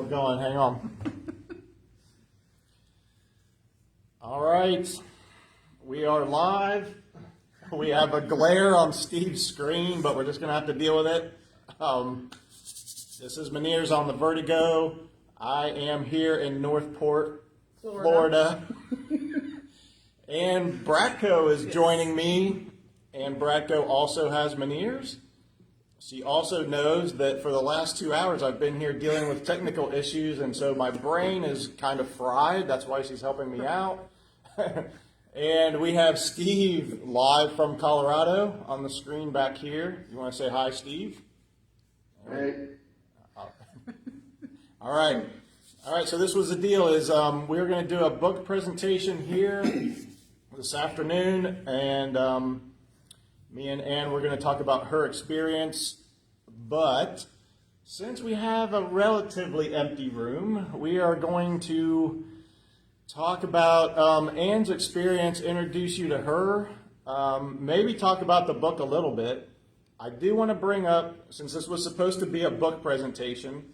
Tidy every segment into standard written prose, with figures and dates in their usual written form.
going. Hang on. All right. We are live. We have a glare on Steve's screen, but we're just going to have to deal with it. This is Meniere's on the Vertigo. I am here in Northport, Florida. Anne Bratko is joining me. Anne Bratko also has Meniere's. She also knows that for the last 2 hours I've been here dealing with technical issues, and so my brain is kind of fried. That's why she's helping me out. And we have Steve live from Colorado on the screen back here. You want to say hi, Steve? Hey. All right. All right, so this was the deal is we were going to do a book presentation here this afternoon, and me and Anne were going to talk about her experience, but since we have a relatively empty room, we are going to talk about Anne's experience, introduce you to her, maybe talk about the book a little bit. I do want to bring up, since this was supposed to be a book presentation,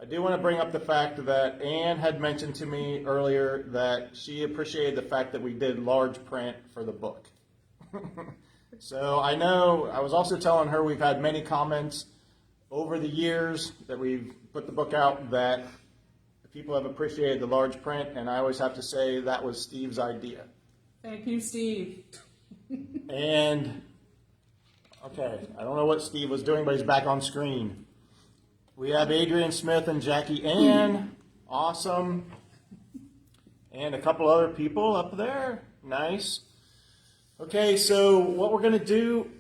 I do want to bring up the fact that Anne had mentioned to me earlier that she appreciated the fact that we did large print for the book. So I know, I was also telling her we've had many comments over the years that we've put the book out that people have appreciated the large print, and I always have to say that was Steve's idea. Thank you, Steve. And, okay, I don't know what Steve was doing, but he's back on screen. We have Adrian Smith and Jackie Ann, awesome, and a couple other people up there, nice. Okay, so what we're going to do,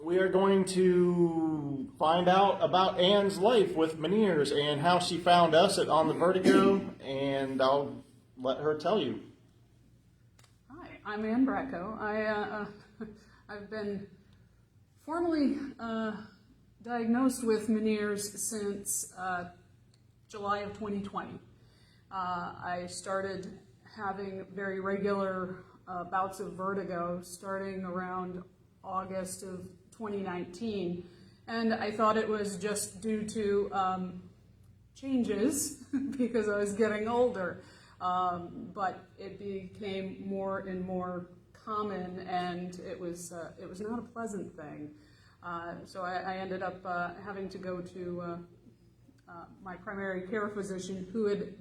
we are going to find out about Anne's life with Meniere's and how she found us at On the Vertigo, and I'll let her tell you. Hi, I'm Anne Bratko. I've been formally diagnosed with Meniere's since July of 2020. I started having very regular bouts of vertigo starting around August of 2019, and I thought it was just due to changes because I was getting older, but it became more and more common, and it was not a pleasant thing. So I ended up having to go to my primary care physician, who had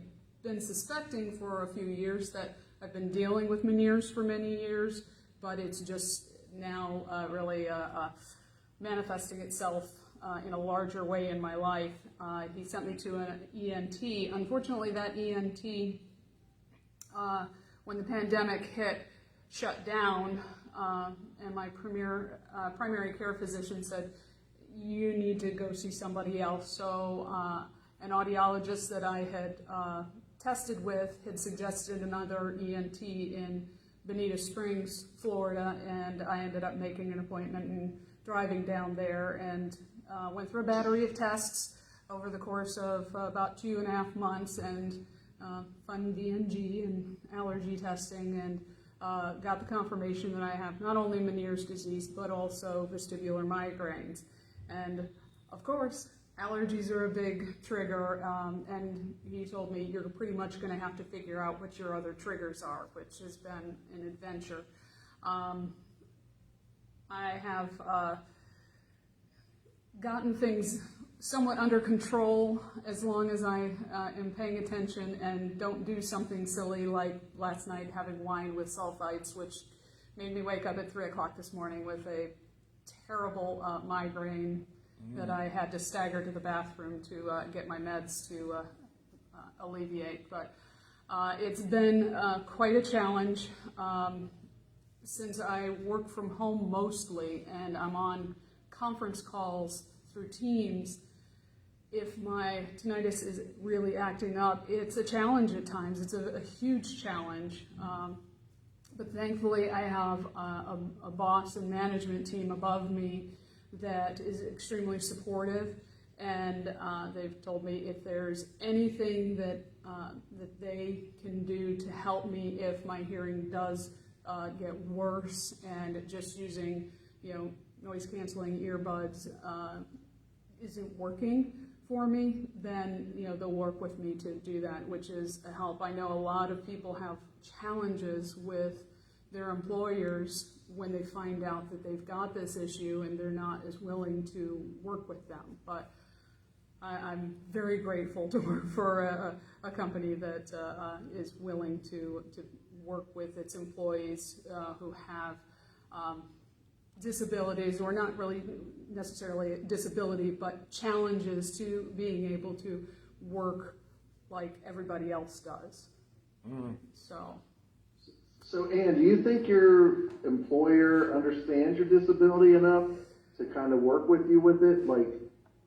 been suspecting for a few years that I've been dealing with Meniere's for many years, but it's just now really manifesting itself in a larger way in my life. He sent me to an ENT. Unfortunately, that ENT, when the pandemic hit, shut down, and my primary care physician said, you need to go see somebody else. So an audiologist that I had tested with had suggested another ENT in Bonita Springs, Florida, and I ended up making an appointment and driving down there, and went through a battery of tests over the course of about 2.5 months, and fun VNG and allergy testing, and got the confirmation that I have not only Meniere's disease, but also vestibular migraines. And of course, allergies are a big trigger, and he told me you're pretty much going to have to figure out what your other triggers are, which has been an adventure. I have gotten things somewhat under control as long as I am paying attention and don't do something silly like last night having wine with sulfites, which made me wake up at 3 o'clock this morning with a terrible migraine that I had to stagger to the bathroom to get my meds to alleviate. But it's been quite a challenge since I work from home mostly and I'm on conference calls through Teams. If my tinnitus is really acting up, it's a challenge at times. It's a huge challenge. But thankfully I have a boss and management team above me that is extremely supportive, and they've told me if there's anything that they can do to help me if my hearing does get worse, and just using noise canceling earbuds isn't working for me, then they'll work with me to do that, which is a help. I know a lot of people have challenges with their employers when they find out that they've got this issue and they're not as willing to work with them. But I'm very grateful to work for a company that is willing to work with its employees who have disabilities, or not really necessarily a disability, but challenges to being able to work like everybody else does. So Anne, do you think your employer understands your disability enough to kind of work with you with it? Like,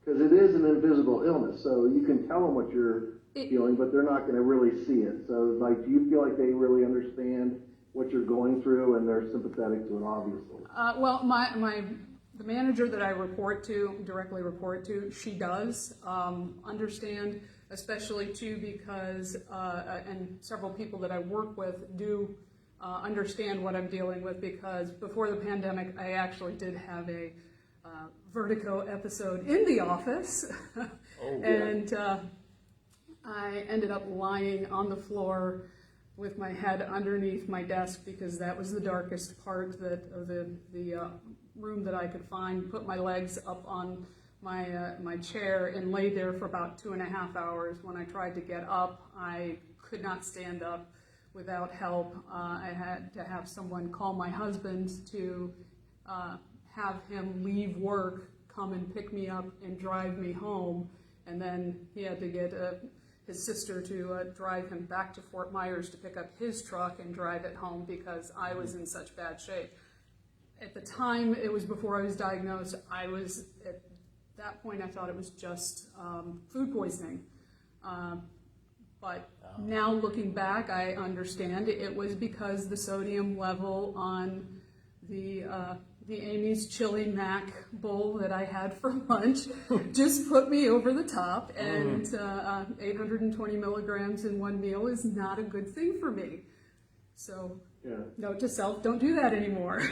because it is an invisible illness, so you can tell them what you're feeling, but they're not going to really see it. So, like, do you feel like they really understand what you're going through and they're sympathetic to it, obviously? Well, the manager that I directly report to, she does understand, especially too because, and several people that I work with do understand what I'm dealing with, because before the pandemic, I actually did have a vertigo episode in the office. And I ended up lying on the floor with my head underneath my desk, because that was the darkest part of the room that I could find. Put my legs up on my chair and lay there for about 2.5 hours. When I tried to get up, I could not stand up without help. I had to have someone call my husband to have him leave work, come and pick me up and drive me home, and then he had to get his sister to drive him back to Fort Myers to pick up his truck and drive it home, because I was in such bad shape. At the time, it was before I was diagnosed, at that point I thought it was just food poisoning. But now looking back, I understand it was because the sodium level on the Amy's Chili Mac bowl that I had for lunch just put me over the top, and 820 milligrams in one meal is not a good thing for me. So, note to self, don't do that anymore.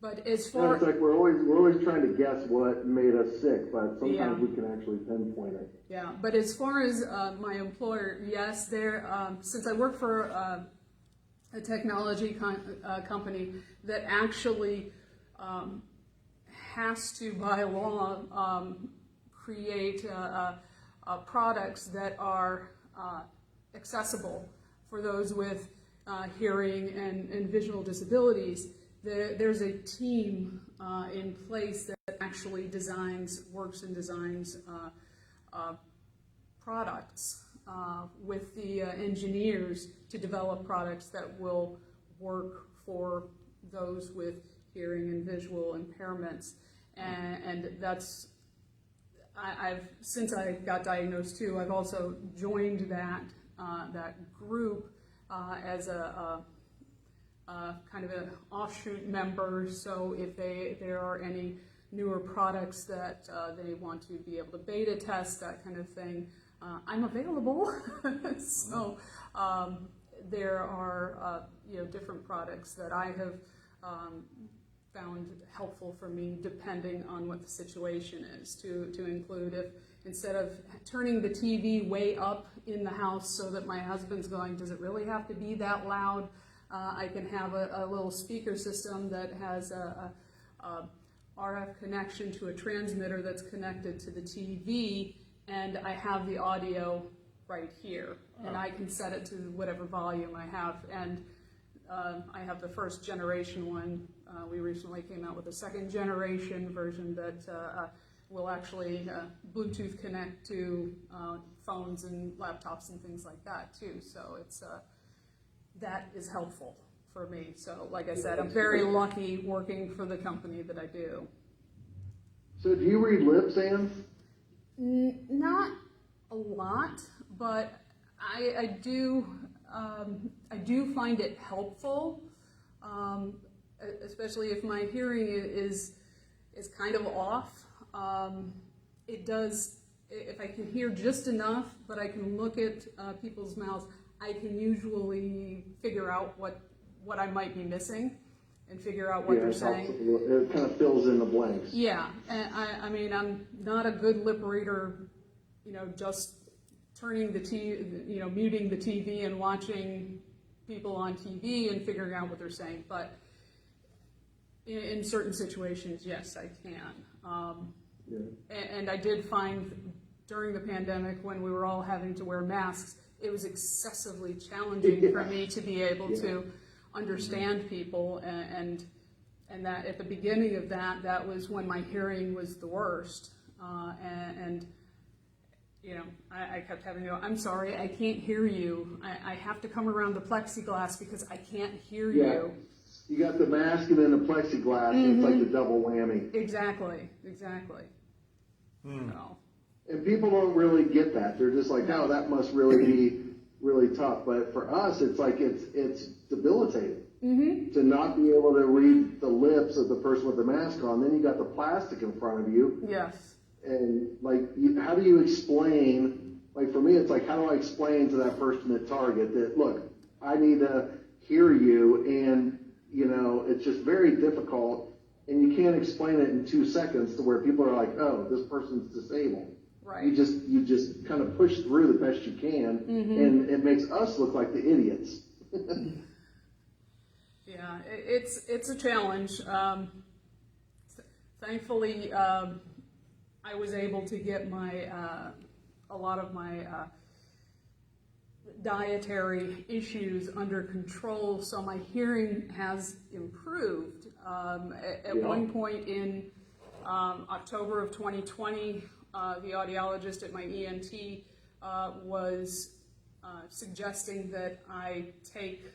But as far it's like we're always trying to guess what made us sick, but sometimes we can actually pinpoint it. Yeah, but as far as my employer, yes, since I work for a technology company that actually has to, by law, create products that are accessible for those with hearing and visual disabilities. There's a team in place that actually works and designs products with the engineers to develop products that will work for those with hearing and visual impairments. And that's, since I got diagnosed too, I've also joined that group as a kind of an offshoot member. So if there are any newer products that they want to be able to beta test, that kind of thing, I'm available. So there are different products that I have found helpful for me, depending on what the situation is, to include. If instead of turning the TV way up in the house so that my husband's going, does it really have to be that loud? I can have a little speaker system that has a RF connection to a transmitter that's connected to the TV, and I have the audio right here, and I can set it to whatever volume I have. And I have the first generation one. We recently came out with a second generation version that will actually Bluetooth connect to phones and laptops and things like that too. So that is helpful for me. So like I said, I'm very lucky working for the company that I do. So do you read lips, Anne? Not a lot, but I do find it helpful, especially if my hearing is kind of off. It does, if I can hear just enough, but I can look at people's mouths, I can usually figure out what I might be missing. and figure out what they're saying. It kind of fills in the blanks. Yeah, and I mean, I'm not a good lip reader, just turning the TV, muting the TV and watching people on TV and figuring out what they're saying. But in certain situations, yes, I can. And I did find during the pandemic, when we were all having to wear masks, it was excessively challenging for me to be able to understand people, and that at the beginning of that was when my hearing was the worst, and I kept having to go, I'm sorry, I can't hear you. I have to come around the plexiglass because I can't hear you. You got the mask and then the plexiglass, and it's like the double whammy. Exactly. So. And people don't really get that. They're just like, oh, that must really be really tough. But for us, it's like it's debilitating to not be able to read the lips of the person with the mask on. Then you got the plastic in front of you. Yes. And like, how do you explain? Like for me, it's like, how do I explain to that person at Target that, look, I need to hear you, and it's just very difficult, and you can't explain it in 2 seconds to where people are like, oh, this person's disabled. Right. You just kind of push through the best you can, and it makes us look like the idiots. Yeah, it's a challenge. Thankfully, I was able to get a lot of my dietary issues under control, so my hearing has improved. At one point in October of 2020, the audiologist at my ENT was suggesting that I take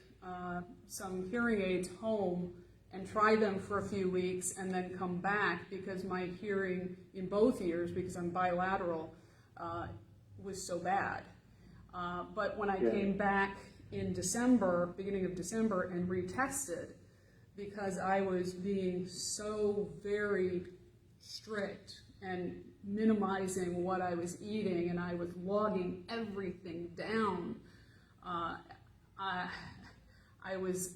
some hearing aids home and try them for a few weeks and then come back, because my hearing in both ears, because I'm bilateral, was so bad. But when I came back in December, beginning of December, and retested, because I was being so very strict and minimizing what I was eating, and I was logging everything down, I was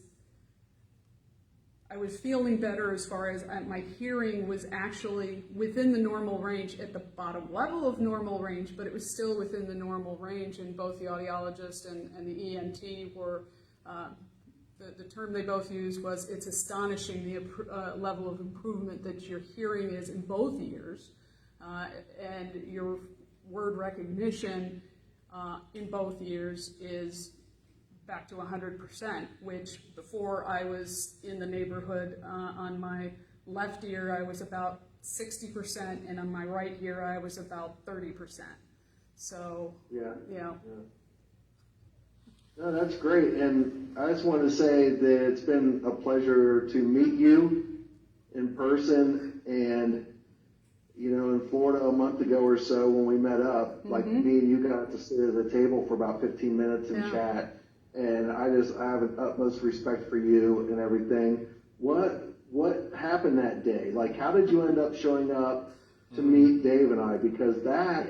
feeling better as far as my hearing was actually within the normal range, at the bottom level of normal range, but it was still within the normal range, and both the audiologist and the ENT were, the term they both used was, it's astonishing the level of improvement that your hearing is in both ears, and your word recognition in both ears is back to 100%, which before I was in the neighborhood on my left ear, I was about 60%, and on my right ear, I was about 30%. So, No, that's great. And I just wanted to say that it's been a pleasure to meet you in person. And, in Florida a month ago or so when we met up, like me and you got to sit at the table for about 15 minutes and chat. And I have an utmost respect for you and everything. What happened that day? Like, how did you end up showing up to meet Dave and I? Because that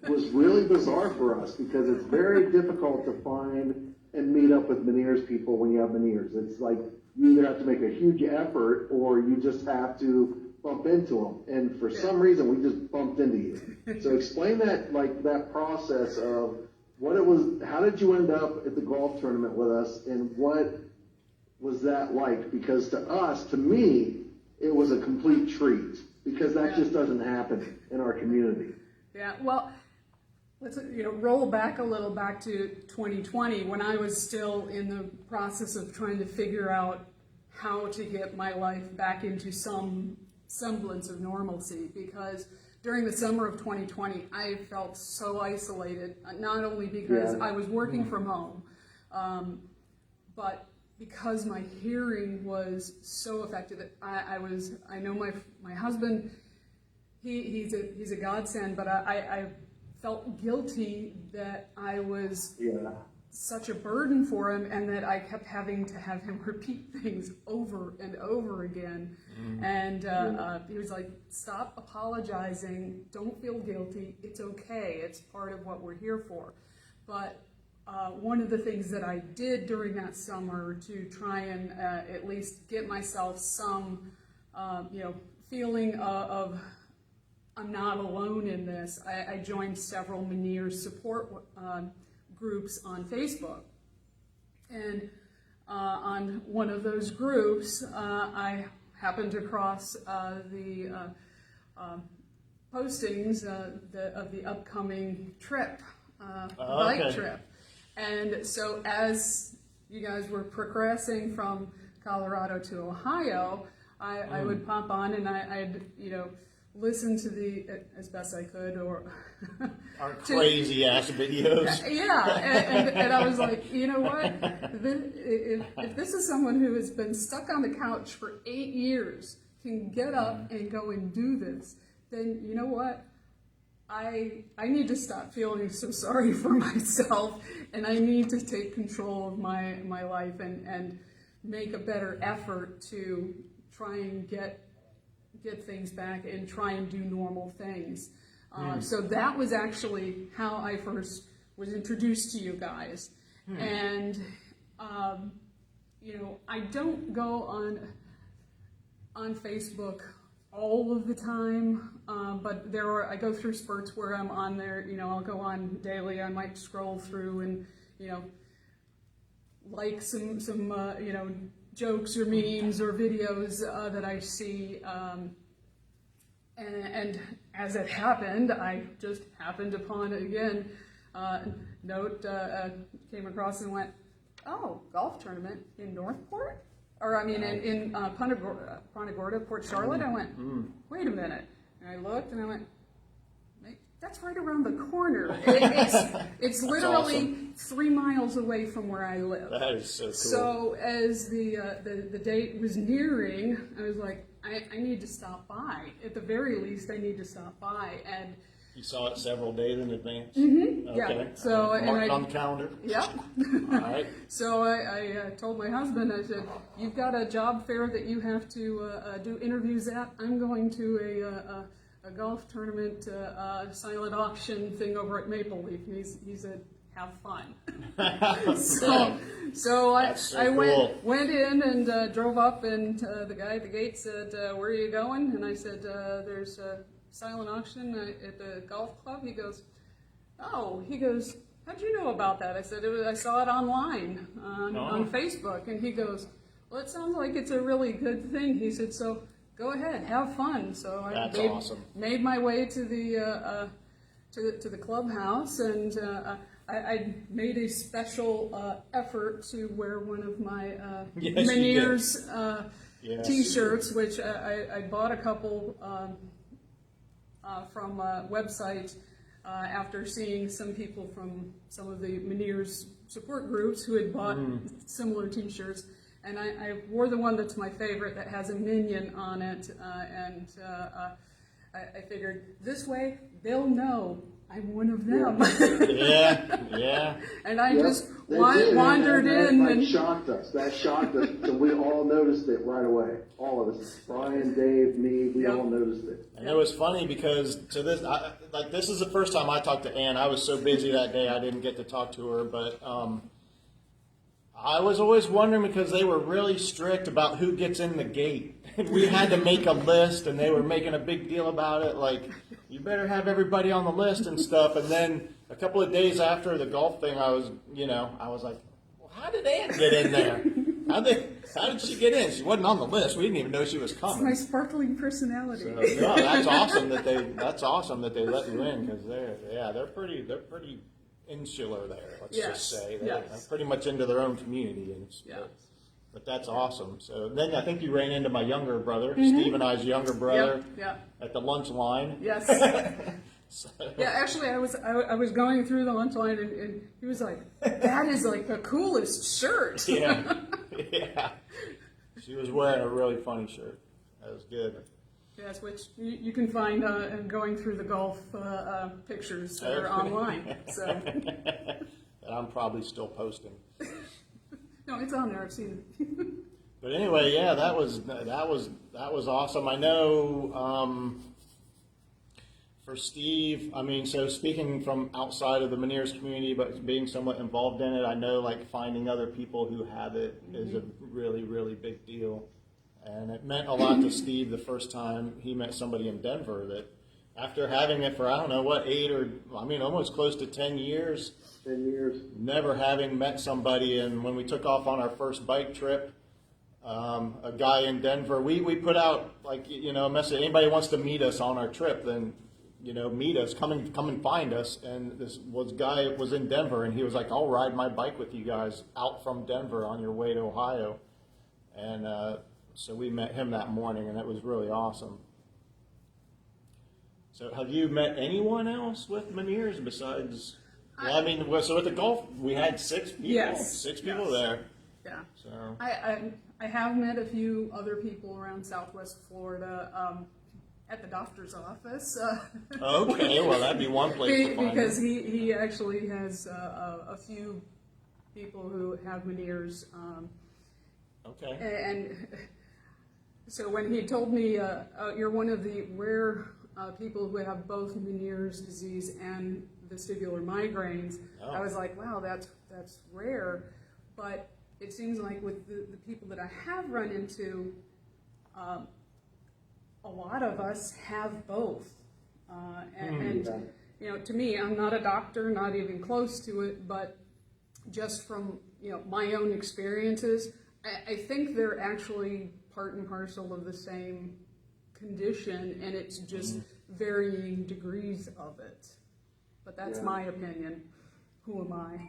was really bizarre for us, because it's very difficult to find and meet up with Meniere's people when you have Meniere's. It's like you either have to make a huge effort or you just have to bump into them. And for some reason, we just bumped into you. So explain that process of what it was. How did you end up at the golf tournament with us, and what was that like? Because to me, it was a complete treat, because that just doesn't happen in our community. Yeah, well, let's roll back a little, back to 2020, when I was still in the process of trying to figure out how to get my life back into some semblance of normalcy, because during the summer of 2020, I felt so isolated, not only because I was working from home, but because my hearing was so affected. I know my husband, he's a godsend, but I felt guilty that I was such a burden for him, and that I kept having to have him repeat things over and over again. And he was like, stop apologizing, don't feel guilty, it's okay, it's part of what we're here for. But one of the things that I did during that summer to try and at least get myself some, feeling of I'm not alone in this, I joined several Meniere support groups on Facebook. And on one of those groups, I happened across the postings of the upcoming trip, bike trip. And so as you guys were progressing from Colorado to Ohio, I would pop on and I'd listen to the, as best I could, or our crazy ass videos. Yeah, and I was like, you know what? If this is someone who has been stuck on the couch for 8 years, can get up and go and do this, then you know what? I need to stop feeling so sorry for myself, and I need to take control of my life and make a better effort to try and get things back and try and do normal things. So that was actually how I first was introduced to you guys. And, I don't go on Facebook all of the time, but I go through spurts where I'm on there. I'll go on daily. I might scroll through and, like some jokes or memes or videos that I see. And as it happened, I just happened upon again note, came across and went, oh, golf tournament in Northport? Or I mean in Punta Gorda, Port Charlotte. I went, wait a minute. And I looked and I went, that's right around the corner. It's literally awesome. 3 miles away from where I live. That is so cool. So as the date was nearing, I was like, I need to stop by. At the very least, I need to stop by. And you saw it several days in advance? Mm-hmm. Okay. Yeah. So marked on the calendar? Yep. All right. So I told my husband, I said, you've got a job fair that you have to do interviews at. I'm going to a golf tournament silent auction thing over at Maple Leaf. And he said, have fun. So I went in and drove up, and the guy at the gate said, where are you going? And I said, there's a silent auction at the golf club. He goes, how'd you know about that? I said, I saw it online on Facebook. And he goes, well, it sounds like it's a really good thing. He said, so go ahead, have fun. So I made my way to the clubhouse, and I made a special effort to wear one of my Meniere's T-shirts, which I bought a couple from a website after seeing some people from some of the Meniere's support groups who had bought similar T-shirts. And I wore the one that's my favorite that has a minion on it, and I figured this way they'll know I'm one of them. Yeah. And I just wandered in. That shocked us. So we all noticed it right away. All of us. Brian, Dave, me, we all noticed it. And it was funny because this is the first time I talked to Anne. I was so busy that day I didn't get to talk to her, but I was always wondering because they were really strict about who gets in the gate. We had to make a list, and they were making a big deal about it, like, you better have everybody on the list and stuff. And then a couple of days after the golf thing, I was like, well, how did Anne get in there? How did she get in? She wasn't on the list. We didn't even know she was coming. It's my sparkling personality. So, no, that's awesome that they let you in, because they're pretty insular there. Let's just say they're pretty much into their own community, but that's awesome. So then I think you ran into my younger brother, Steve and I's younger brother, at the lunch line. Yes. Yeah, actually, I was going through the lunch line, and he was like, "That is like the coolest shirt." Yeah. She was wearing a really funny shirt. That was good. Yes, which you can find going through the golf pictures that are online. So. That I'm probably still posting. No, it's on there. I've seen it. But anyway, yeah, that was awesome. I know for Steve, I mean, so speaking from outside of the Meniere's community, but being somewhat involved in it, I know like finding other people who have it is a really, really big deal. And it meant a lot to Steve the first time he met somebody in Denver that after having it for, I don't know, what, almost close to 10 years. 10 years. Never having met somebody. And when we took off on our first bike trip, a guy in Denver, we put out like, a message, anybody wants to meet us on our trip, then, meet us, come and find us. And this guy was in Denver, and he was like, I'll ride my bike with you guys out from Denver on your way to Ohio. And so we met him that morning, and it was really awesome. So have you met anyone else with Meniere's besides, so at the golf, we had 6 people, Yes. 6 people Yes. there. Yeah. So I have met a few other people around Southwest Florida at the doctor's office. Okay, well that'd be one place to find because them. he actually has a few people who have Meniere's. Okay. And so when he told me you're one of the rare people who have both Meniere's disease and vestibular migraines, I was like, wow, that's rare. But it seems like with the people that I have run into, a lot of us have both. And to me, I'm not a doctor, not even close to it, but just from my own experiences, I think they're actually part and parcel of the same condition, and it's just varying degrees of it. But that's my opinion. Who am I?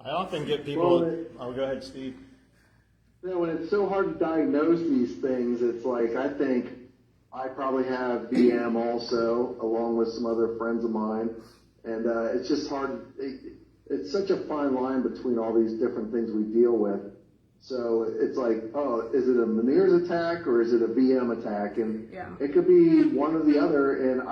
I often get people. Well, Go ahead, Steve. When it's so hard to diagnose these things, it's like I think I probably have VM also, along with some other friends of mine, and it's just hard. It's such a fine line between all these different things we deal with. So it's like, oh, is it a Meniere's attack or is it a VM attack? And it could be one or the other. And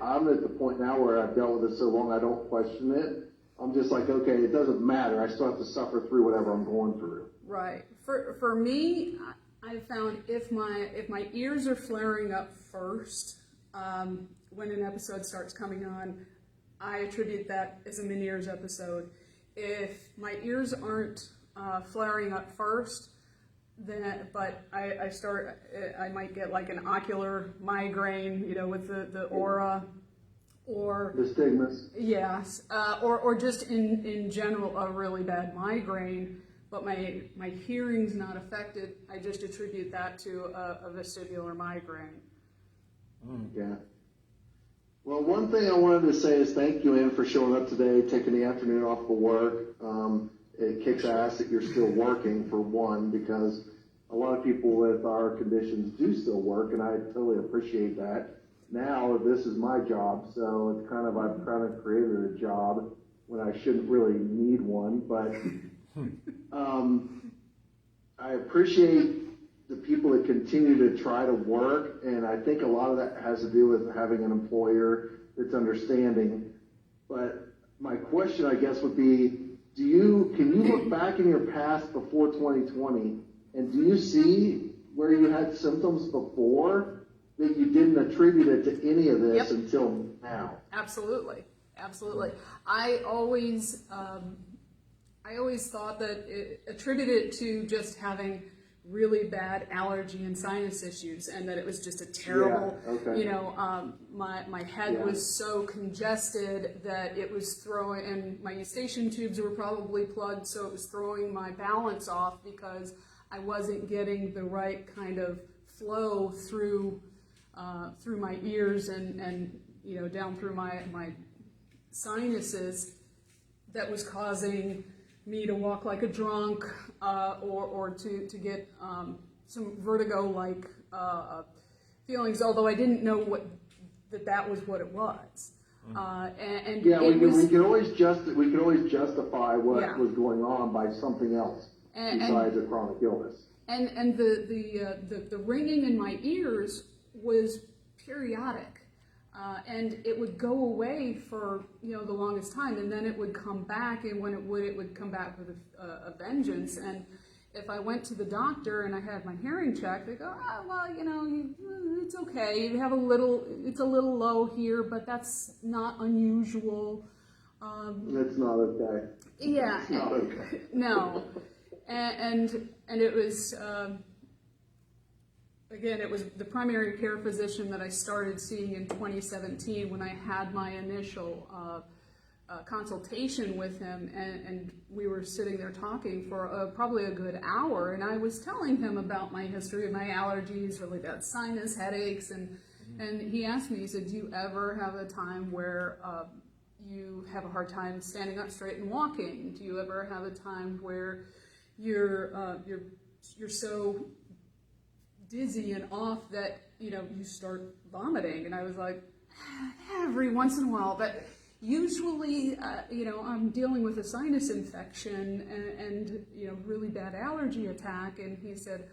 I'm at the point now where I've dealt with it so long I don't question it. I'm just like, okay, it doesn't matter. I still have to suffer through whatever I'm going through. Right. For me, I found if my ears are flaring up first when an episode starts coming on, I attribute that as a Meniere's episode. If my ears aren't flaring up first, but I might get like an ocular migraine, with the aura, or the stigmas. Yes, or just in general a really bad migraine, but my hearing's not affected. I just attribute that to a vestibular migraine. Yeah. Well, one thing I wanted to say is thank you, Anne, for showing up today, taking the afternoon off for work. It kicks ass that you're still working, for one, because a lot of people with our conditions do still work, and I totally appreciate that. Now, this is my job, so it's I've kind of created a job when I shouldn't really need one, but I appreciate the people that continue to try to work, and I think a lot of that has to do with having an employer that's understanding. But my question, I guess, would be, can you look back in your past before 2020, and do you see where you had symptoms before that you didn't attribute it to any of this until now? Absolutely. I always thought that attributed it to just having really bad allergy and sinus issues, and that it was just a terrible, my head was so congested that it was throwing, and my eustachian tubes were probably plugged, so it was throwing my balance off because I wasn't getting the right kind of flow through my ears and down through my sinuses, that was causing me to walk like a drunk, or to get some vertigo-like feelings, although I didn't know that was what it was. We could always justify what was going on by something else besides a chronic illness. And the ringing in my ears was periodic. And it would go away for the longest time, and then it would come back, and when it would come back with a vengeance. And if I went to the doctor and I had my hearing checked, they go, well, it's okay. You have it's a little low here, but that's not unusual. That's not okay. Yeah. It's not okay. No. And it was, again, it was the primary care physician that I started seeing in 2017 when I had my initial consultation with him, and we were sitting there talking for probably a good hour, and I was telling him about my history of my allergies, really bad sinus headaches, and he asked me, he said, do you ever have a time where you have a hard time standing up straight and walking? Do you ever have a time where you're so dizzy and off that you start vomiting? And I was like, every once in a while, but usually, I'm dealing with a sinus infection and really bad allergy attack. And he said,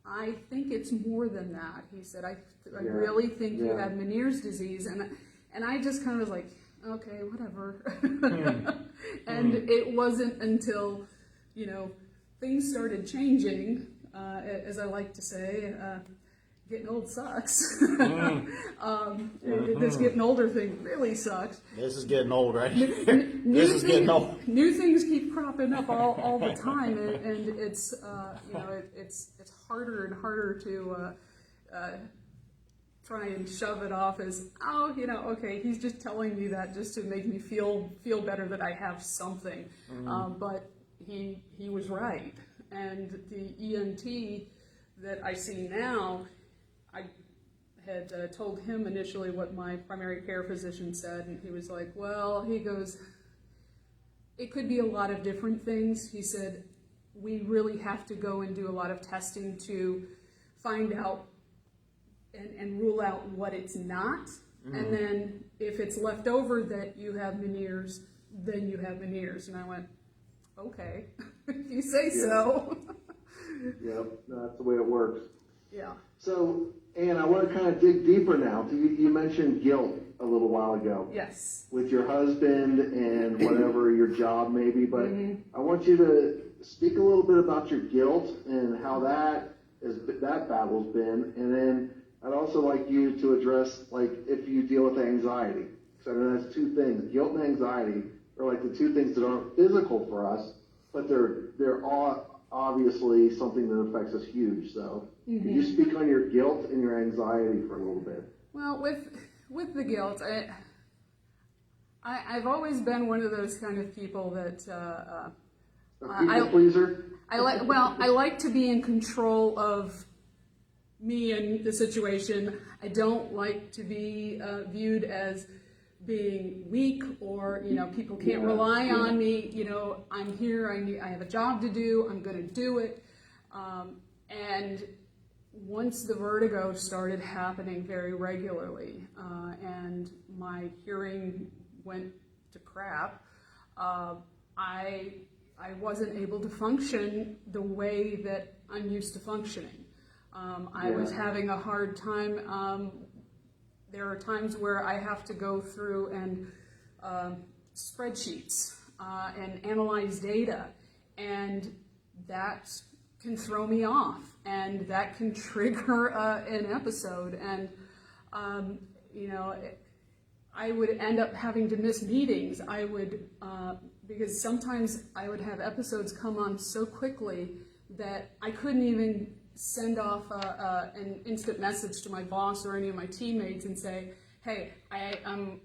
I think it's more than that. He said, I really think you have Meniere's disease. And I just kind of was like, okay, whatever. And it wasn't until, things started changing, as I like to say, getting old sucks. This getting older thing really sucks. This is getting old, right? This is getting old. New things keep cropping up all the time, and it's it's harder and harder to try and shove it off as okay, he's just telling me that just to make me feel better that I have something. But he was right, and the ENT that I see now, I had told him initially what my primary care physician said, and he was like, well, he goes, it could be a lot of different things. He said, we really have to go and do a lot of testing to find out and rule out what it's not. And then if it's left over that you have Meniere's, then you have Meniere's. And I went, okay, if you say so. Yep, that's the way it works. Yeah. So, Anne, I want to kind of dig deeper now. You mentioned guilt a little while ago. Yes. With your husband and whatever your job may be, but I want you to speak a little bit about your guilt and how that battle's been, and then I'd also like you to address, like, if you deal with anxiety. So I know that's two things. Guilt and anxiety are like the two things that aren't physical for us, but they're all obviously something that affects us huge. So could you speak on your guilt and your anxiety for a little bit? Well, with the guilt, I've always been one of those kind of people that A people pleaser? I like to be in control of me and the situation. I don't like to be viewed as being weak, or people can't rely on me. I'm here. I have a job to do. I'm going to do it. And once the vertigo started happening very regularly, and my hearing went to crap, I wasn't able to function the way that I'm used to functioning. I was having a hard time. There are times where I have to go through and spreadsheets and analyze data, and that can throw me off, and that can trigger an episode. And I would end up having to miss meetings. I would because sometimes I would have episodes come on so quickly that I couldn't even send off an instant message to my boss or any of my teammates and say, hey, I've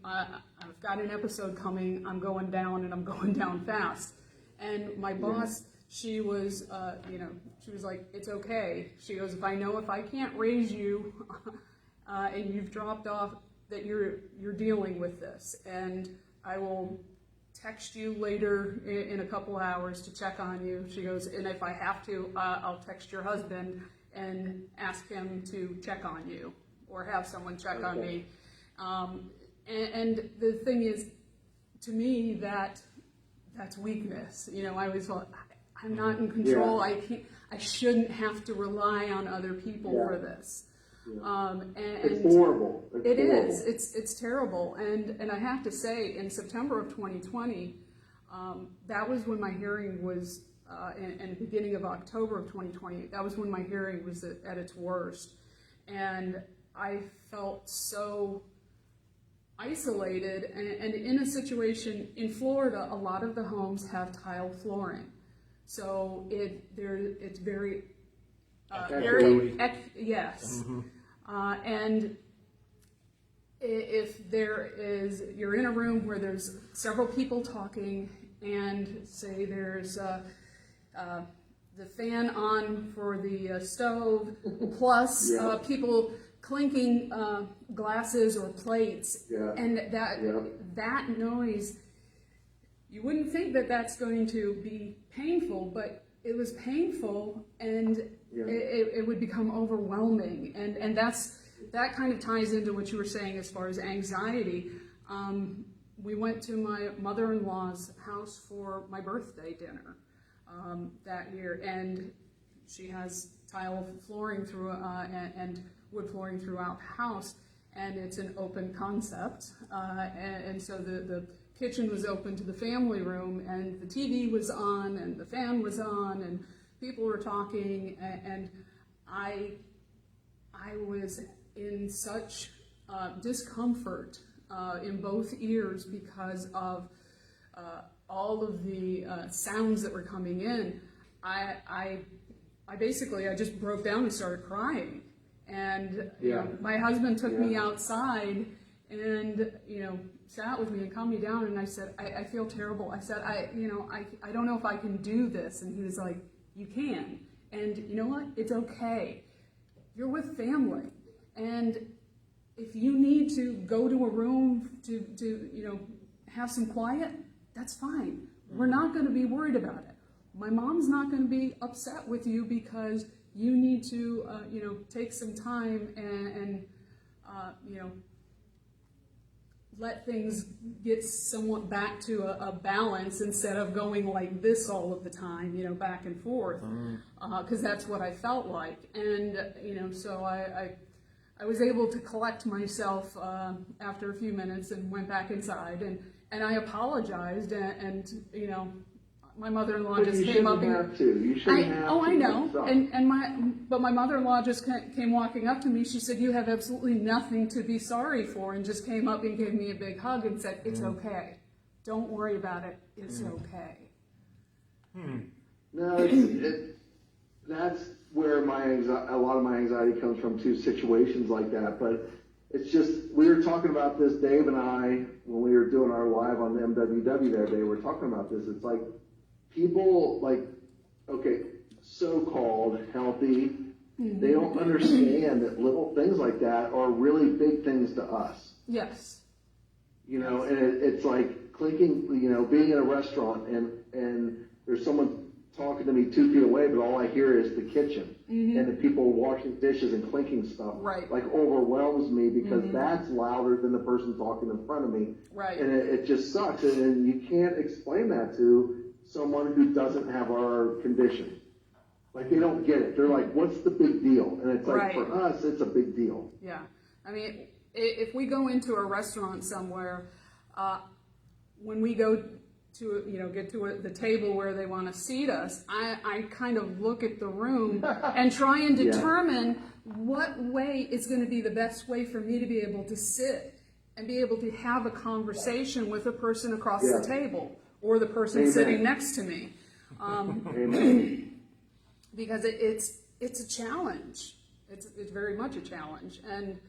got an episode coming, I'm going down, and I'm going down fast. And my boss, she was like, it's okay. She goes, if I can't raise you and you've dropped off, that you're dealing with this, and I will text you later in a couple hours to check on you. She goes, and if I have to, I'll text your husband and ask him to check on you, or have someone check on me. And the thing is, to me, that's weakness. I was like, I'm not in control. I shouldn't have to rely on other people for this. And it's horrible. It is. It's terrible. And I have to say, in September of 2020, that was when my hearing was in the beginning of October of 2020. That was when my hearing was at its worst. And I felt so isolated and in a situation in Florida, a lot of the homes have tile flooring. So it's very, yes. And if you're in a room where there's several people talking and say there's the fan on for the stove, plus people clinking glasses or plates, and that noise, you wouldn't think that that's going to be painful, but it was painful, and it would become overwhelming, and that kind of ties into what you were saying as far as anxiety. We went to my mother-in-law's house for my birthday dinner that year, and she has tile flooring through and wood flooring throughout the house, and it's an open concept, and so the kitchen was open to the family room, and the TV was on, and the fan was on, and people were talking, and I was in such discomfort in both ears because of all of the sounds that were coming in. I basically just broke down and started crying. And you know, my husband took me outside and sat with me and calmed me down. And I said, I feel terrible. I said, I don't know if I can do this. And he was like, you can. And you know what? It's okay. You're with family. And if you need to go to a room to have some quiet, that's fine. We're not going to be worried about it. My mom's not going to be upset with you because you need to, take some time and let things get somewhat back to a balance instead of going like this all of the time, back and forth, because that's what I felt like. And, so I was able to collect myself after a few minutes and went back inside and I apologized and my mother-in-law just came up and you shouldn't have to. I know. But my mother-in-law just came walking up to me. She said, "You have absolutely nothing to be sorry for," and just came up and gave me a big hug and said, "It's okay. Don't worry about it. It's okay." No, that's where a lot of my anxiety comes from too, situations like that. But it's just, we were talking about this, Dave and I, when we were doing our live on the MWW that day, we were talking about this. It's like, people so-called healthy, they don't understand that little things like that are really big things to us. Yes. And it's like clinking, being in a restaurant and there's someone talking to me 2 feet away, but all I hear is the kitchen and the people washing dishes and clinking stuff. Right. Like overwhelms me because that's louder than the person talking in front of me. Right. And it just sucks. And you can't explain that to someone who doesn't have our condition. Like, they don't get it. They're like, what's the big deal? And it's like, for us, it's a big deal. Yeah. I mean, if we go into a restaurant somewhere, when we go to, get to the table where they want to seat us, I kind of look at the room and try and determine what way is going to be the best way for me to be able to sit and be able to have a conversation with a person across the table or the person sitting next to me. Because it's a challenge. It's very much a challenge. And,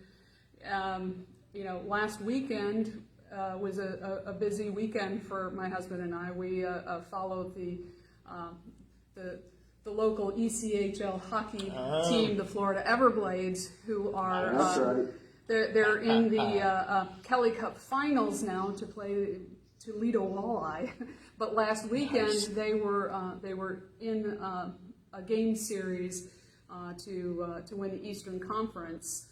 last weekend was a busy weekend for my husband and I. We followed the local ECHL hockey team, the Florida Everblades, who are they're in the Kelly Cup Finals now to play Toledo Walleye. But last weekend they were in a game series to win the Eastern Conference.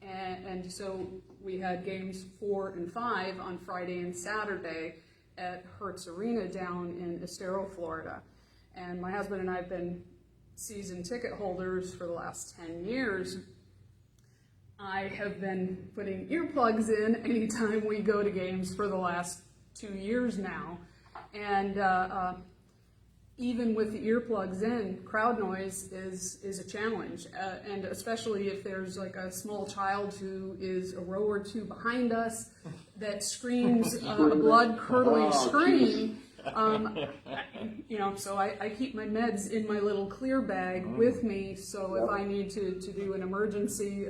And so we had games 4 and 5 on Friday and Saturday at Hertz Arena down in Estero, Florida. And my husband and I have been season ticket holders for the last 10 years. I have been putting earplugs in anytime we go to games for the last 2 years now. And even with the earplugs in, crowd noise is a challenge, and especially if there's like a small child who is a row or two behind us that screams a blood-curdling scream. So I keep my meds in my little clear bag with me, so if I need to do an emergency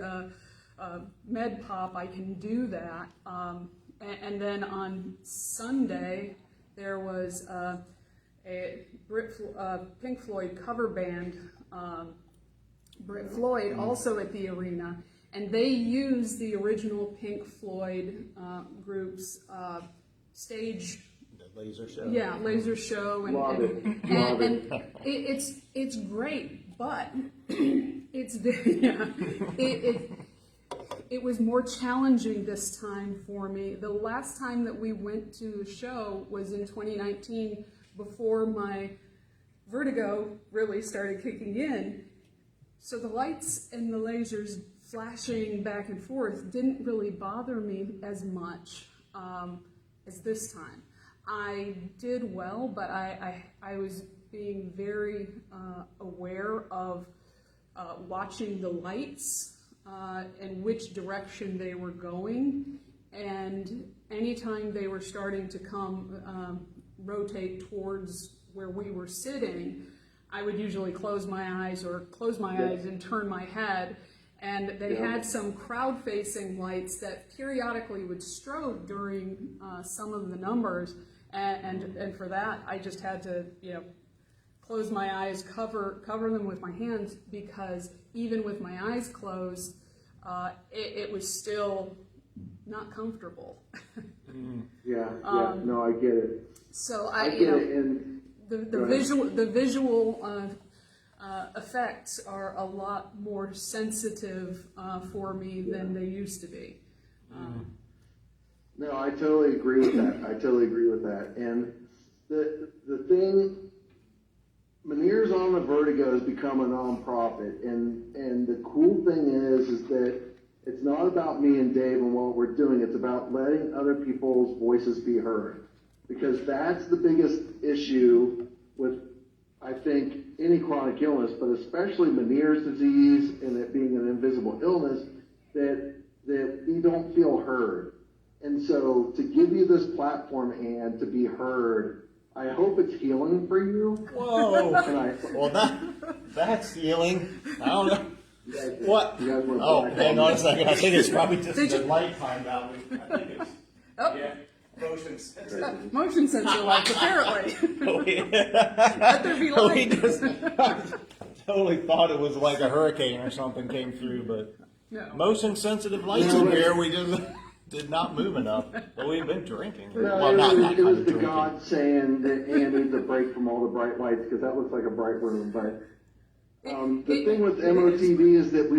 med pop, I can do that. And then on Sunday, there was a Pink Floyd cover band, Brit Floyd, also at the arena, and they used the original Pink Floyd group's stage. The laser show. Yeah, laser show, and it's great, but it's it was more challenging this time for me. The last time that we went to a show was in 2019, before my vertigo really started kicking in. So the lights and the lasers flashing back and forth didn't really bother me as much as this time. I did well, but I was being very aware of watching the lights and which direction they were going, and anytime they were starting to come rotate towards where we were sitting, I would usually close my eyes and turn my head, and they had some crowd-facing lights that periodically would strobe during some of the numbers, and for that I just had to close my eyes, cover them with my hands, because even with my eyes closed, it was still not comfortable. No, I get it. So I get it, and the visual effects are a lot more sensitive for me than they used to be. No, I totally agree with that. And the thing, Meniere's on the Vertigo has become a nonprofit, and the cool thing is that it's not about me and Dave and what we're doing. It's about letting other people's voices be heard, because that's the biggest issue with, I think, any chronic illness, but especially Meniere's disease and it being an invisible illness, that we don't feel heard. And so to give you this platform and to be heard, I hope it's healing for you. Whoa! Well, that's healing. I don't know. What? You guys want to Oh, hang on a second. I think it's probably just the light timed out. I think it's motion sensor. Motion sensor lights, apparently. Let Let there be light. We just totally thought it was like a hurricane or something came through, but No. motion sensitive lights in here. We just did not move enough. But we've been drinking. No, it was the God saying that Anne needs a break from all the bright lights, because that looks like a bright room. But the thing with MOTV is that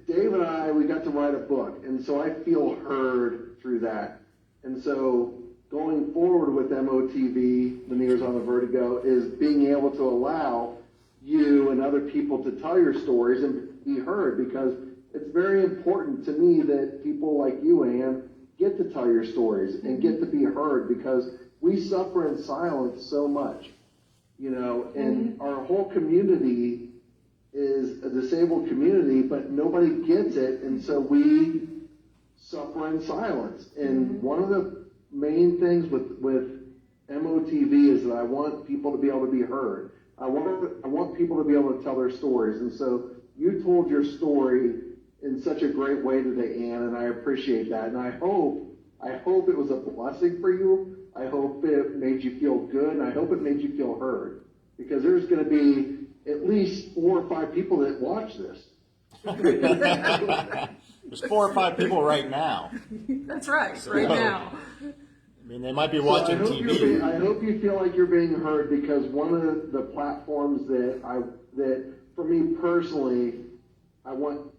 Dave and I, we got to write a book, and so I feel heard through that. And so going forward with MOTV, Meniere's on the Vertigo, is being able to allow you and other people to tell your stories and be heard, because it's very important to me that people like you, Anne, get to tell your stories and get to be heard, because we suffer in silence so much, and our whole community is a disabled community, but nobody gets it, and so we suffer in silence. And one of the main things with MOTV is that I want people to be able to be heard. I want people to be able to tell their stories, and so you told your story in such a great way today, Anne, and I appreciate that. And I hope it was a blessing for you. I hope it made you feel good, and I hope it made you feel heard, because there's going to be at least 4 or 5 people that watch this. There's 4 or 5 people right now. That's right, right now. I mean, they might be watching TV. I hope you feel like you're being heard, because one of the platforms that for me personally, I want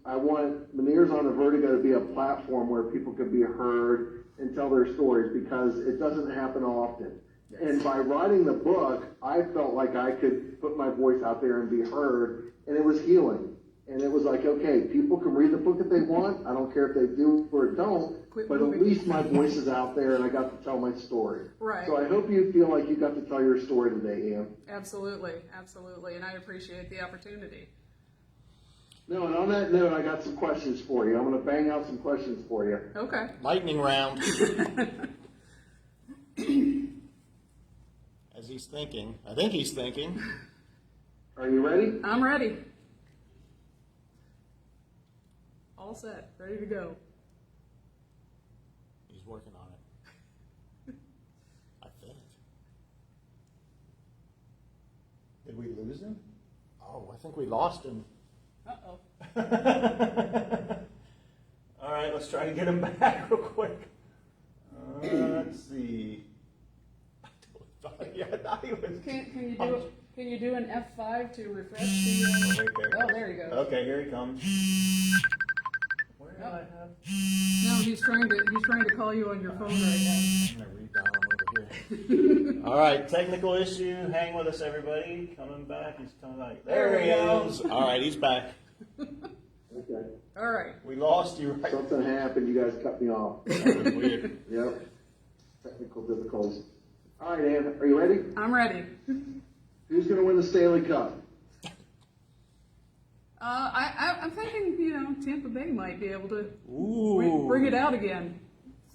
Meniere's on the Vertigo to be a platform where people can be heard and tell their stories, because it doesn't happen often. Yes. And by writing the book, I felt like I could put my voice out there and be heard, and it was healing. And it was like, okay, people can read the book if they want. I don't care if they do or don't, Quit but at moving. least my voice is out there and I got to tell my story. Right. So I hope you feel like you got to tell your story today, Anne. Absolutely, absolutely, and I appreciate the opportunity. No, and on that note, I got some questions for you. I'm going to bang out some questions for you. Okay. Lightning round. As he's thinking. I think he's thinking. Are you ready? I'm ready. All set, ready to go. He's working on it. I think. Did we lose him? Oh, I think we lost him. Uh-oh. All right, let's try to get him back real quick. Let's see. I thought he was. Can you do an F5 to refresh the? Right there. Oh, there you go. Okay, here he comes. Where do I have? No, he's trying to call you on your phone right now. I'm gonna redial him over here. All right, technical issue. Hang with us, everybody. Coming back. He's coming back. There he is. All right, he's back. Okay. All right. We lost you. Right. Something happened. You guys cut me off. That was weird. Yep. Technical difficulties. All right, Ann, are you ready? I'm ready. Who's going to win the Stanley Cup? I'm thinking, Tampa Bay might be able to Ooh. bring it out again.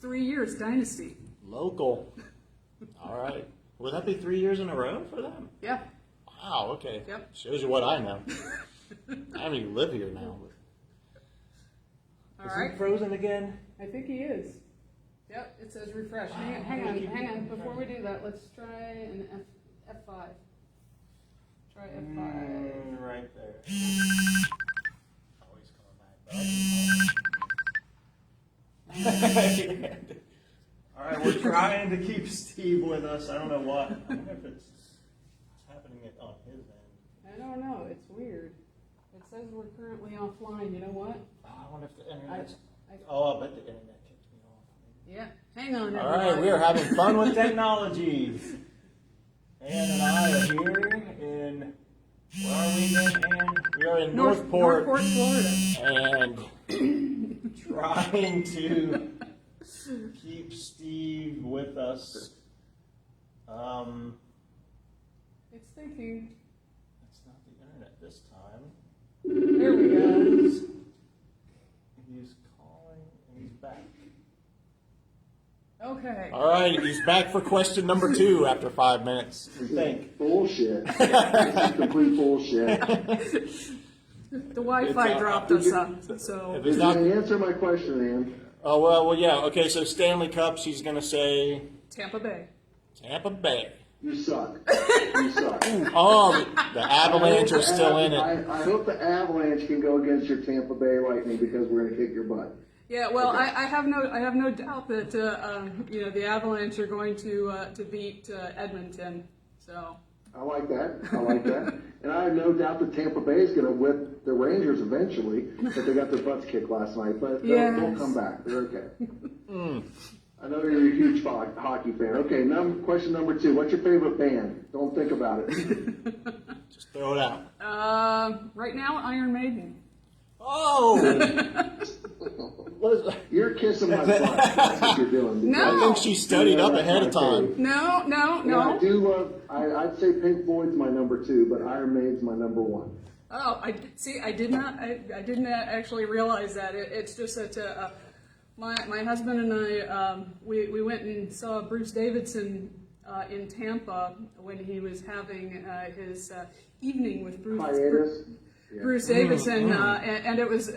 3 years dynasty. Local. All right. Would that be 3 years in a row for them? Yeah. Wow. Okay. Yep. Shows you what I know. I don't even live here now. All Is right. he frozen again? I think he is. Yep, it says refresh. Hang on. Before we do that, let's try an F5. Try F5. Right there. Oh, he's coming back. All right, we're trying to keep Steve with us. I don't know what. I wonder if it's happening on his end. I don't know. It's weird. It says we're currently offline. You know what? I wonder if the internet. I I bet the internet kicked me off. Yeah. Hang on. All right, everybody. we are having fun with technology. Ann and I are here in, where are we again, Ann? We are in Northport, Florida. and trying to keep Steve with us. It's thinking. It's not the internet this time. There we go. He's calling and he's back. Okay. All right, he's back for question number 2 after 5 minutes. We think. Bullshit. This is complete bullshit. The Wi-Fi It's, dropped us up, so. If Did it's you not, answer my question, Ann? oh well, yeah. Okay, so Stanley Cup. She's gonna say Tampa Bay. Tampa Bay. You suck. You suck. Oh, the Avalanche are still in it. I hope the Avalanche can go against your Tampa Bay Lightning because we're going to kick your butt. Yeah, well, Okay. I have no doubt that the Avalanche are going to beat Edmonton. So. I like that. I like that. And I have no doubt that Tampa Bay is going to whip the Rangers eventually, but they got their butts kicked last night. But they'll come back. They're okay. I know you're a huge hockey fan. Okay, question number 2. What's your favorite band? Don't think about it. Just throw it out. Right now, Iron Maiden. Oh! What is that? You're kissing my butt. That's what you're doing. No. I think she studied up ahead of time. No. Yeah, I do love. I'd say Pink Floyd's my number 2, but Iron Maiden's my number 1. Oh, I didn't actually realize that. It's just that my husband and I we went and saw Bruce Davidson in Tampa when he was having his evening with Hiatus. Yeah. Bruce Davidson, and it was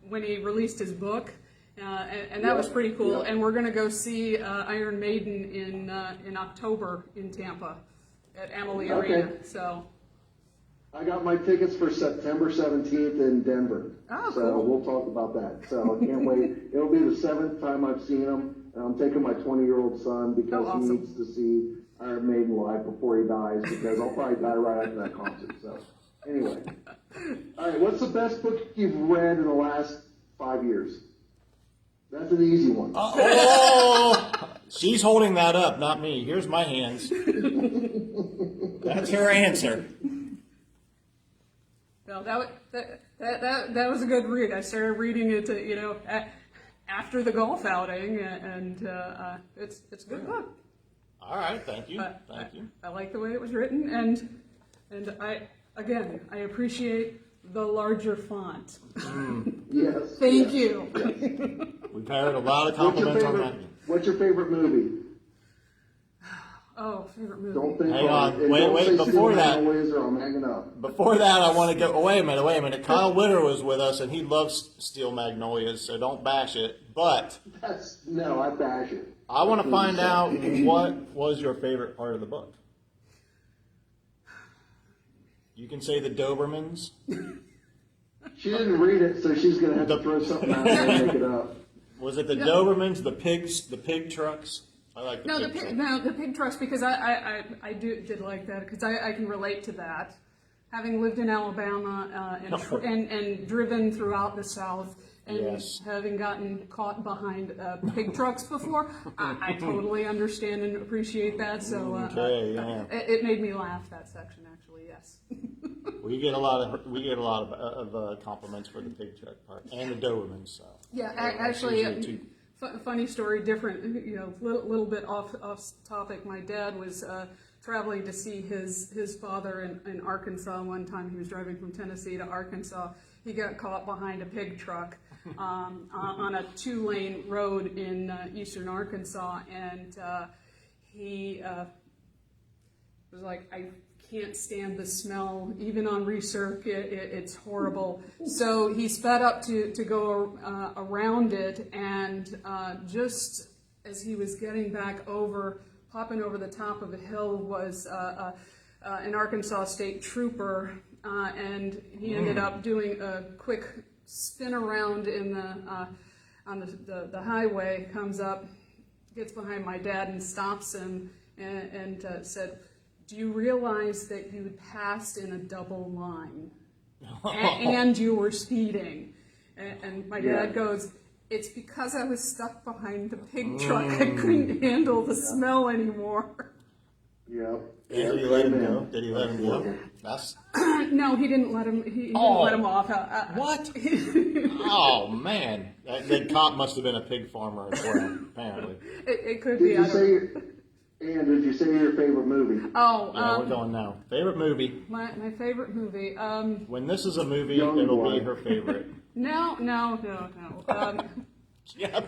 when he released his book, and that was pretty cool. Yep. And we're going to go see Iron Maiden in October in Tampa at Amalie Arena. So. I got my tickets for September 17th in Denver. Oh, so cool. we'll talk about that. So I can't wait. It'll be the 7th time I've seen them, and I'm taking my 20-year-old son because awesome. he needs to see Iron Maiden live before he dies, because I'll probably die right after that concert. So anyway, all right. What's the best book you've read in the last 5 years? That's an easy one. Oh! She's holding that up, not me. Here's my hands. That's her answer. No, That was a good read. I started reading it, after the golf outing, and it's a good book. All right, thank you. Thank you. I like the way it was written, and I appreciate the larger font. Yes. Thank yes, you. yes. We've heard a lot of compliments on that. What's your favorite movie? Oh, favorite movie. Don't think Hang hard. on. And Wait, don't wait, say before Steel that- Magnolias or I'm hanging up. Before that, I want to go. Wait a minute. Kyle Witter was with us, and he loves Steel Magnolias, so don't bash it. But No, I bash it. I want to find out what was your favorite part of the book. You can say the Dobermans. She didn't read it, so she's gonna have to throw something out there and make it up. Was it the Dobermans, the pigs, the pig trucks? I like the pig trucks. The pig trucks, because I did like that, because I can relate to that. Having lived in Alabama and driven throughout the South, and Yes. having gotten caught behind pig trucks before, I totally understand and appreciate that. So Okay, yeah. it made me laugh, that section, actually. Yes. We get a lot of compliments for the pig truck part and the Dobermans. So Yeah, That's actually, usually two. funny story, different, little bit off topic. My dad was traveling to see his father in Arkansas one time. He was driving from Tennessee to Arkansas. He got caught behind a pig truck on a 2-lane road in eastern Arkansas, and he was like, I can't stand the smell, even on recirc, it's horrible. So he sped up to go around it, and just as he was getting back popping over the top of a hill was an Arkansas state trooper, and he ended up doing a quick spin around on the highway, comes up, gets behind my dad and stops him and said, do you realize that you passed in a double line and you were speeding? And my dad goes, it's because I was stuck behind the pig truck. I couldn't handle the smell anymore. Yeah. Did he let him go? Did he let him go? That's No, he didn't let him. He didn't let him off. what? Oh man, that cop must have been a pig farmer as well. Apparently. It could be. Did you say your favorite movie? Oh, Yeah, we're going now. Favorite movie. my favorite movie. When this is a movie, Young it'll Blood. be her favorite. No. Yeah.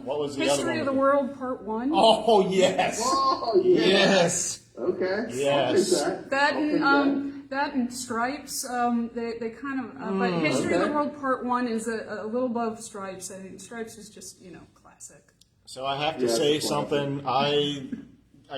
What was the other History one? of the World Part 1. Oh yes. Oh, yeah. Yes. Okay. Yes. I'll take That I'll take and that and Stripes. They kind of. But History of the Okay. World Part 1 is a little above Stripes. I think Stripes is just classic. So I have to Yeah, say it's something. I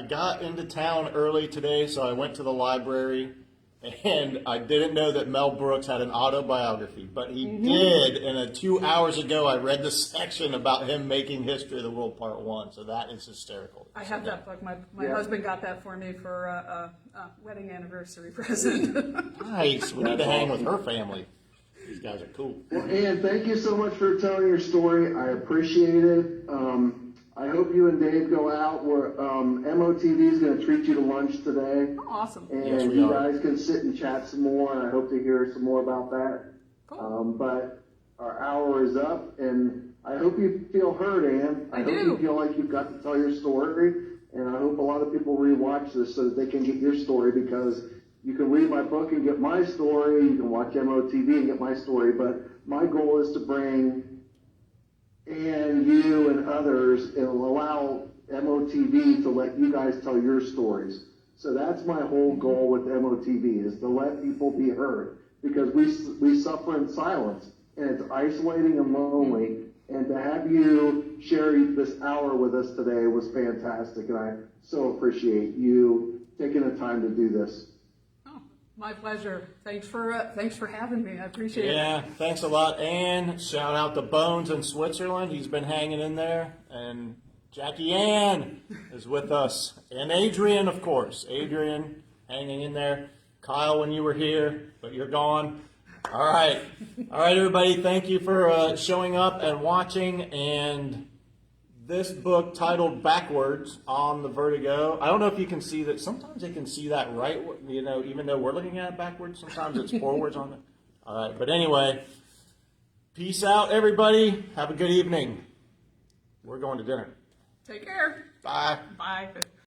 got into town early today, so I went to the library, and I didn't know that Mel Brooks had an autobiography, but he did. And 2 hours ago, I read the section about him making History of the World Part 1. So that is hysterical. I have that book. My Yeah. husband got that for me for a wedding anniversary present. Nice. We need to hang with her family. These guys are cool. Well, Ann, thank you so much for telling your story. I appreciate it. I hope you and Dave go out. MOTV is going to treat you to lunch today. Awesome. And Yes, we you are. guys can sit and chat some more, and I hope to hear some more about that. Cool. But our hour is up, and I hope you feel heard, Ann. I hope do. you feel like you've got to tell your story, and I hope a lot of people rewatch this so that they can get your story, because you can read my book and get my story, you can watch MOTV and get my story, but my goal is to bring Ann, you, and others, and allow MOTV to let you guys tell your stories. So that's my whole goal with MOTV, is to let people be heard, because we suffer in silence, and it's isolating and lonely. And to have you share this hour with us today was fantastic, and I so appreciate you taking the time to do this. Oh, my pleasure. Thanks for having me. I appreciate it. Yeah, thanks a lot. And shout out to Bones in Switzerland. He's been hanging in there. And Jackie Ann is with us. And Adrian, of course. Adrian hanging in there. Kyle, when you were here, but you're gone. All right. All right, everybody. Thank you for showing up and watching. And this book titled Backwards on the Vertigo. I don't know if you can see that. Sometimes they can see that right, even though we're looking at it backwards. Sometimes it's forwards on it. All right, but anyway, peace out, everybody. Have a good evening. We're going to dinner. Take care. Bye. Bye.